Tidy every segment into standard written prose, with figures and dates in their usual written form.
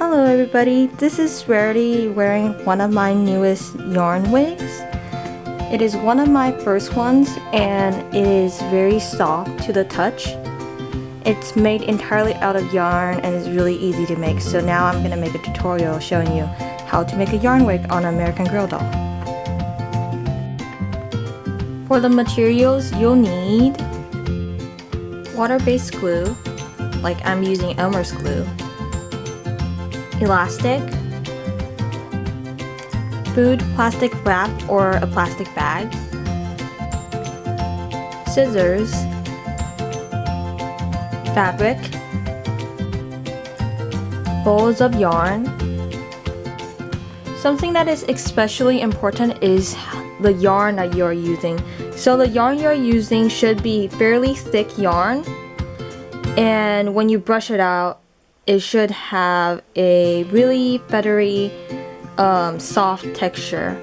Hello everybody, this is Rarity wearing one of my newest yarn wigs. It is one of my first ones and it is very soft to the touch. It's made entirely out of yarn and is really easy to make, so now I'm going to make a tutorial showing you how to make a yarn wig on an American Girl doll. For the materials, you'll need water-based glue, like I'm using Elmer's glue, elastic, food plastic wrap or a plastic bag, scissors, fabric, bowls of yarn. Something that is especially important is the yarn that you're using. So the yarn you're using should be fairly thick yarn, and when you brush it out, it should have a really feathery, soft texture.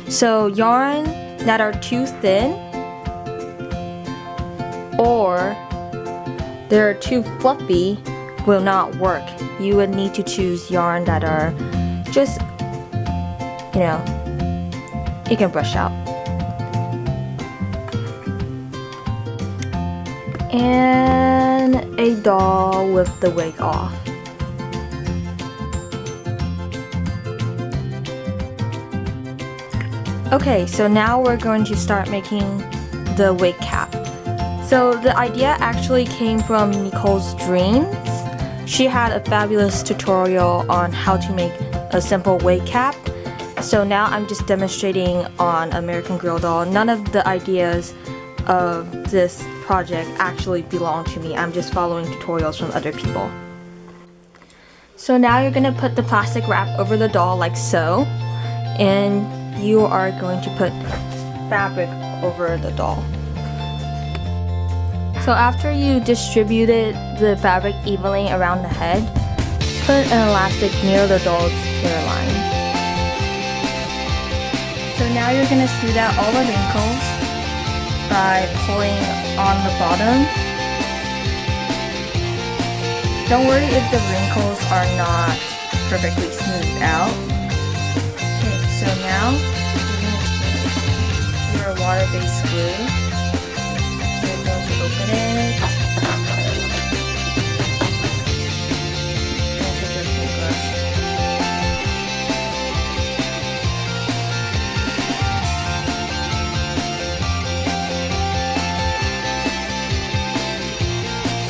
So yarn that are too thin or they're too fluffy will not work. You would need to choose yarn that are just, you can brush out. And a doll with the wig off. Okay, so now we're going to start making the wig cap. So the idea actually came from Nicole's dreams. She had a fabulous tutorial on how to make a simple wig cap. So now I'm just demonstrating on American Girl doll. None of the ideas of this project actually belong to me. I'm just following tutorials from other people. So now you're going to put the plastic wrap over the doll like so, and you are going to put fabric over the doll. So after you distributed the fabric evenly around the head, put an elastic near the doll's hairline. So now you're going to smooth out all the wrinkles by pulling on the bottom. Don't worry if the wrinkles are not perfectly smoothed out. Okay, so now you're going to take your water-based glue. You're going to open it. And take your paintbrush.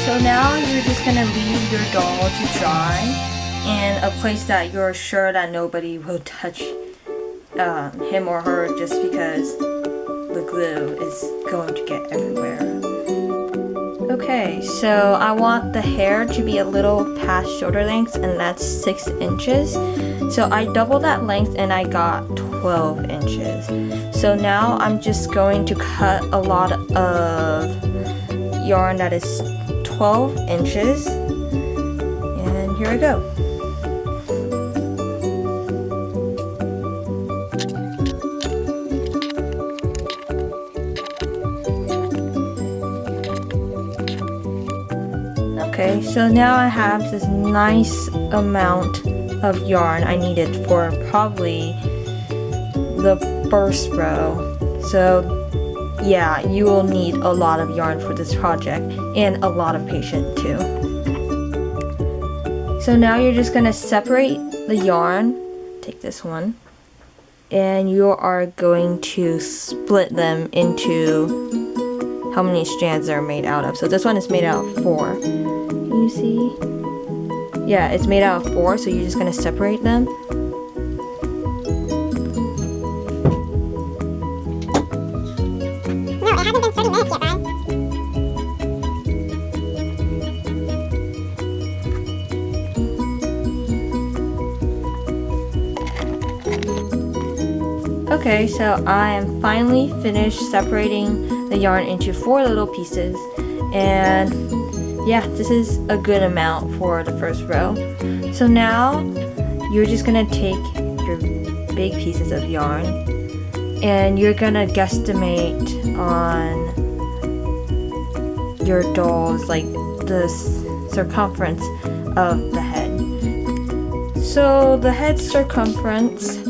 So now you're just going to leave your doll to dry in a place that you're sure that nobody will touch him or her, just because the glue is going to get everywhere. Okay, so I want the hair to be a little past shoulder length, and that's 6 inches. So I doubled that length and I got 12 inches. So now I'm just going to cut a lot of yarn that is 12 inches, and here I go. Okay, so now I have this nice amount of yarn I needed for probably the first row. So yeah, you will need a lot of yarn for this project and a lot of patience too. So now you're just going to separate the yarn, take this one, and you are going to split them into how many strands they're made out of. So this one is made out of 4. Can you see? Yeah, it's made out of 4, so you're just going to separate them. It hasn't been 30 minutes yet, Brian. Okay, so I am finally finished separating the yarn into 4 little pieces, and yeah, this is a good amount for the first row. So now you're just gonna take your big pieces of yarn and you're gonna guesstimate on your doll's, like, the circumference of the head. So the head circumference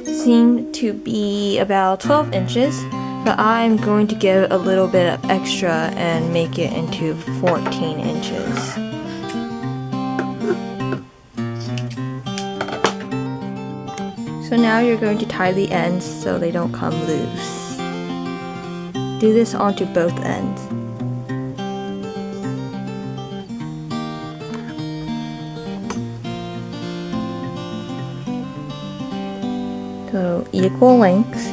seemed to be about 12 inches, but I'm going to give a little bit of extra and make it into 14 inches. So now you're going to tie the ends so they don't come loose. Do this onto both ends. So equal lengths.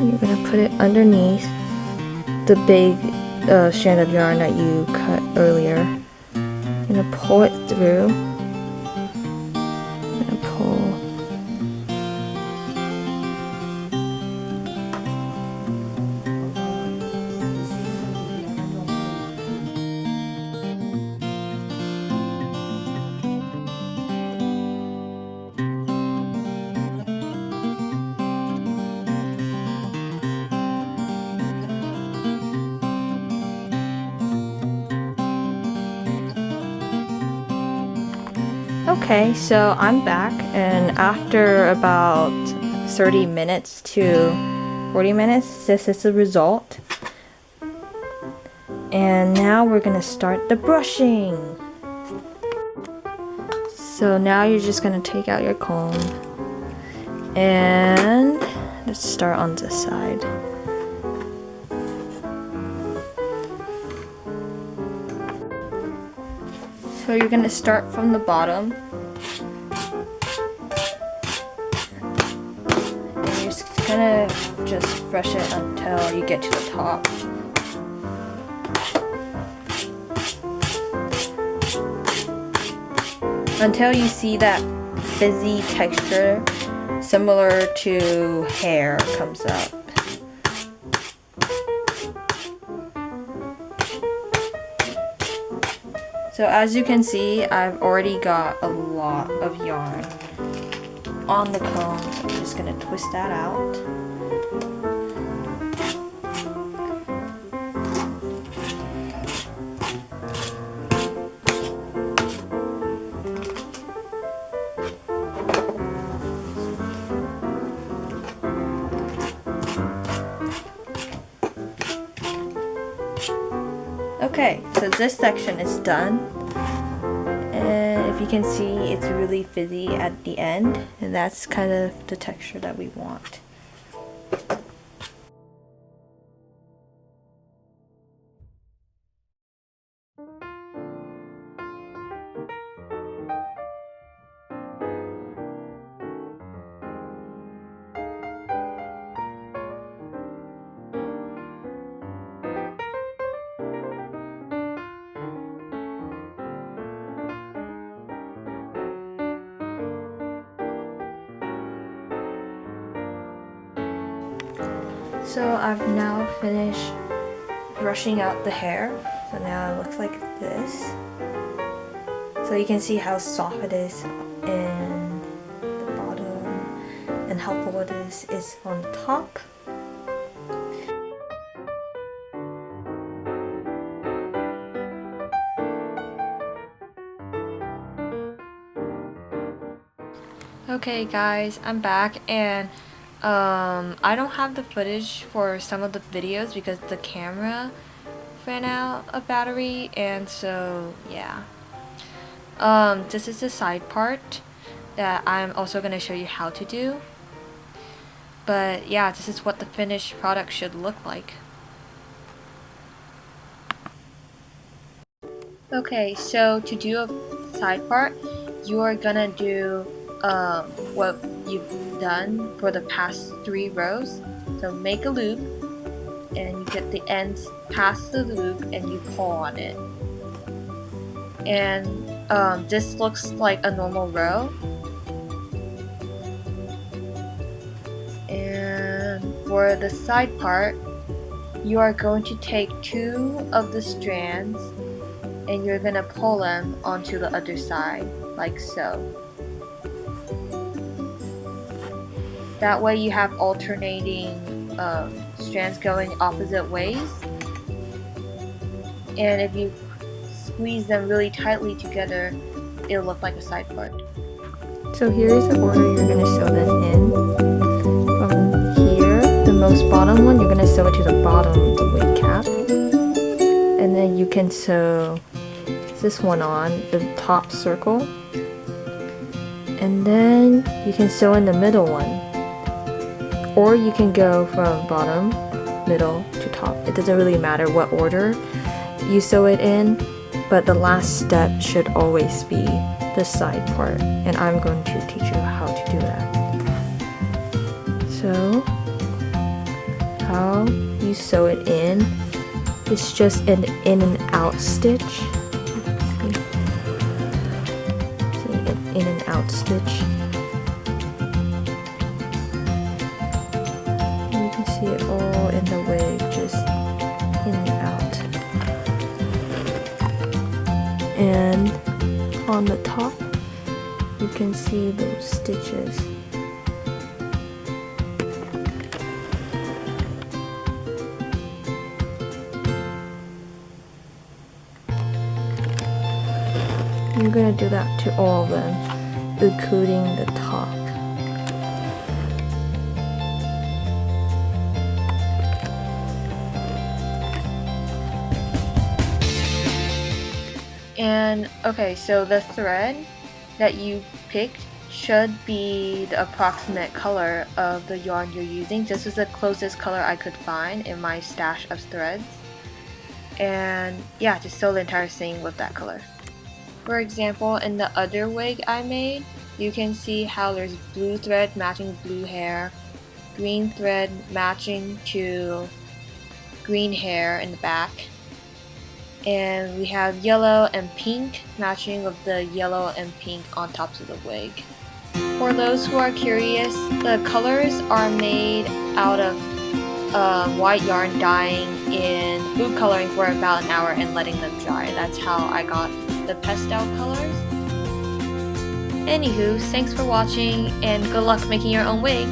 You're going to put it underneath the big strand of yarn that you cut earlier. You're going to pull it through. You're going to pull. Okay, so I'm back, and after about 30 minutes to 40 minutes, this is the result. And now we're gonna start the brushing. So now you're just gonna take out your comb, and let's start on this side. So you're gonna start from the bottom. And you're gonna just brush it until you get to the top. Until you see that fizzy texture similar to hair comes up. So as you can see, I've already got a lot of yarn on the comb, so I'm just going to twist that out. Okay, so this section is done, and if you can see, it's really fizzy at the end, and that's kind of the texture that we want. So I've now finished brushing out the hair, so now it looks like this. So you can see how soft it is in the bottom and how full it is on the top. Okay guys, I'm back, and I don't have the footage for some of the videos because the camera ran out of battery, and so yeah. This is the side part that I'm also going to show you how to do. But yeah, this is what the finished product should look like. Okay, so to do a side part, you are gonna do what you've done for the past 3 rows. So make a loop, and you get the ends past the loop, and you pull on it. And this looks like a normal row. And for the side part, you are going to take 2 of the strands, and you're gonna pull them onto the other side, like so. That way you have alternating strands going opposite ways. And if you squeeze them really tightly together, it'll look like a side part. So here's the order you're going to sew them in. From here, the most bottom one, you're going to sew it to the bottom of the wig cap. And then you can sew this one on, the top circle. And then you can sew in the middle one. Or you can go from bottom, middle to top. It doesn't really matter what order you sew it in, but the last step should always be the side part, and I'm going to teach you how to do that. So how you sew it in, it's just an in and out stitch. See, an in and out stitch. You can see it all in the wig, just in and out. And on the top, you can see those stitches. You're gonna do that to all of them, including the top. And okay, so the thread that you picked should be the approximate color of the yarn you're using. This is the closest color I could find in my stash of threads. And yeah, just sew the entire thing with that color. For example, in the other wig I made, you can see how there's blue thread matching blue hair, green thread matching to green hair in the back, and we have yellow and pink matching with the yellow and pink on top of the wig. For those who are curious, the colors are made out of white yarn dyeing in food coloring for about an hour and letting them dry. That's how I got the pastel colors. Anywho, thanks for watching and good luck making your own wig!